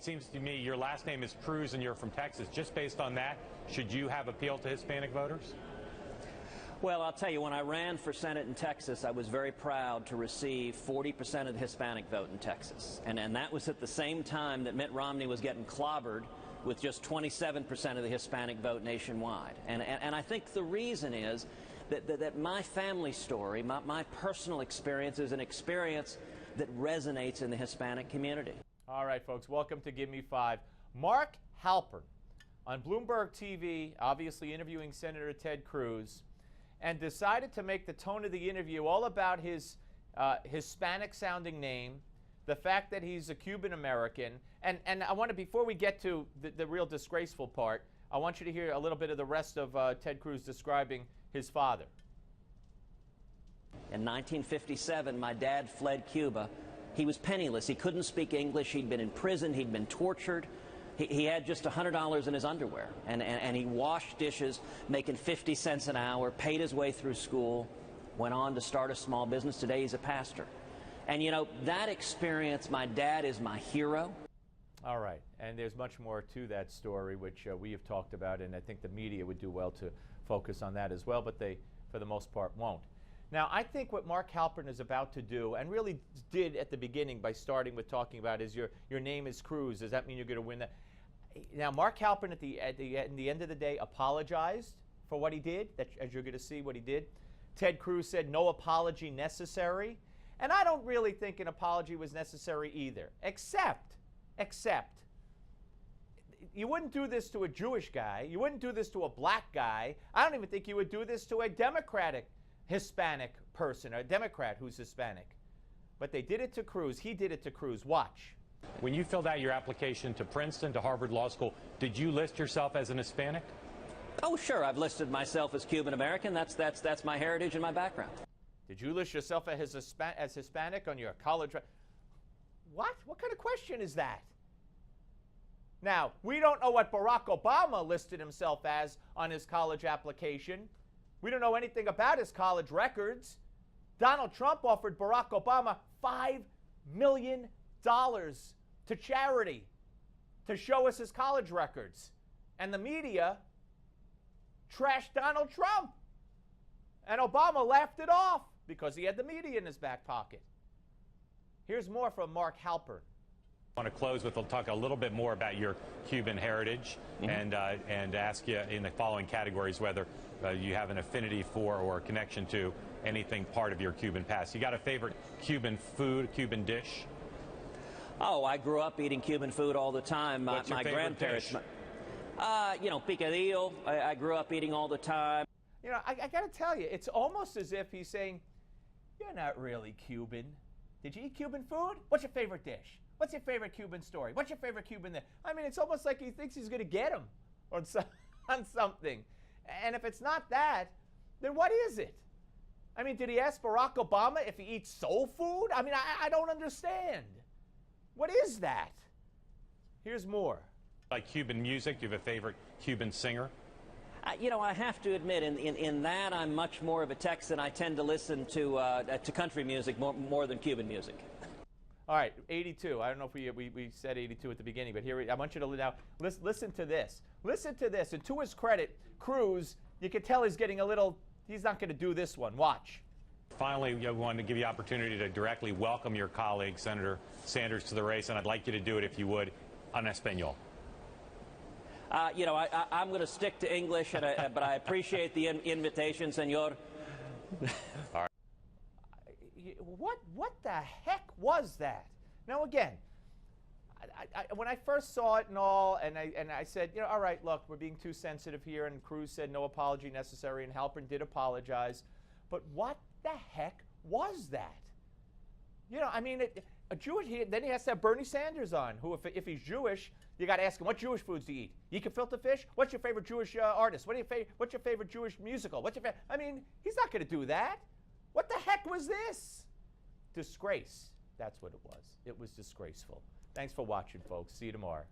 it seems to me your last name is Cruz and you're from Texas. Just based on that, should you have appeal to Hispanic voters? Well, I'll tell you, when I ran for Senate in Texas, I was very proud to receive 40% of the Hispanic vote in Texas. And that was at the same time that Mitt Romney was getting clobbered with just 27% of the Hispanic vote nationwide. And I think the reason is that my family story, my personal experience is an experience that resonates in the Hispanic community. All right, folks, welcome to Give Me Five. Mark Halpern on Bloomberg TV, obviously interviewing Senator Ted Cruz, and decided to make the tone of the interview all about his Hispanic-sounding name, the fact that he's a Cuban-American, and I want to, before we get to the real disgraceful part, I want you to hear a little bit of the rest of Ted Cruz describing his father. In 1957, my dad fled Cuba. He was penniless. He couldn't speak English. He'd been in prison. He'd been tortured. He had just $100 in his underwear, and he washed dishes, making 50 cents an hour, paid his way through school, went on to start a small business. Today he's a pastor. And, you know, that experience, my dad is my hero. All right, and there's much more to that story, which we have talked about, and I think the media would do well to focus on that as well, but they, for the most part, won't. Now, I think what Mark Halpern is about to do, and really did at the beginning by starting with talking about, is your name is Cruz. Does that mean you're going to win that? Now, Mark Halpern, at the end of the day, apologized for what he did, as you're going to see what he did. Ted Cruz said no apology necessary. And I don't really think an apology was necessary either, except, you wouldn't do this to a Jewish guy. You wouldn't do this to a black guy. I don't even think you would do this to a Democratic Hispanic person, or a Democrat who's Hispanic. But they did it to Cruz. He did it to Cruz. Watch. When you filled out your application to Princeton, to Harvard Law School, did you list yourself as an Hispanic? Oh, sure. I've listed myself as Cuban-American. That's my heritage and my background. Did you list yourself as Hispanic on your college? What? What kind of question is that? Now, we don't know what Barack Obama listed himself as on his college application. We don't know anything about his college records. Donald Trump offered Barack Obama $5 million to charity to show us his college records. And the media trashed Donald Trump. And Obama laughed it off because he had the media in his back pocket. Here's more from Mark Halpern. I want to close with, we'll talk a little bit more about your Cuban heritage and ask you in the following categories whether you have an affinity for or connection to anything part of your Cuban past. You got a favorite Cuban food, Cuban dish? Oh, I grew up eating Cuban food all the time. What's your my favorite grandparents, dish? You know, picadillo. I grew up eating all the time. You know, I got to tell you, it's almost as if he's saying, you're not really Cuban. Did you eat Cuban food? What's your favorite dish? What's your favorite Cuban story? What's your favorite Cuban dish? I mean, it's almost like he thinks he's going to get him on something. And if it's not that, then what is it? I mean, did he ask Barack Obama if he eats soul food? I mean, I don't understand. What is that? Here's more. Like Cuban music, do you have a favorite Cuban singer? You know, I have to admit, in that I'm much more of a Texan. I tend to listen to country music more than Cuban music. All right, 82. I don't know if we said 82 at the beginning, but here I want you to now listen to this. Listen to this. And to his credit, Cruz, you can tell he's getting a little. He's not going to do this one. Watch. Finally, we wanted to give you the opportunity to directly welcome your colleague, Senator Sanders, to the race, and I'd like you to do it, if you would, en español. You know, I'm going to stick to English, but I appreciate the invitation, senor. All right. What the heck was that? Now, again, when I first saw it and all, and I said, you know, all right, look, we're being too sensitive here, and Cruz said no apology necessary, and Halpern did apologize. But what the heck was that? You know, I mean, a Jewish, then he has to have Bernie Sanders on, who, if he's Jewish, you got to ask him, what Jewish foods do you eat? You eat gefilte fish? What's your favorite Jewish artist? What's your favorite Jewish musical? What's your I mean, he's not going to do that. What the heck was this? Disgrace. That's what it was. It was disgraceful. Thanks for watching, folks. See you tomorrow.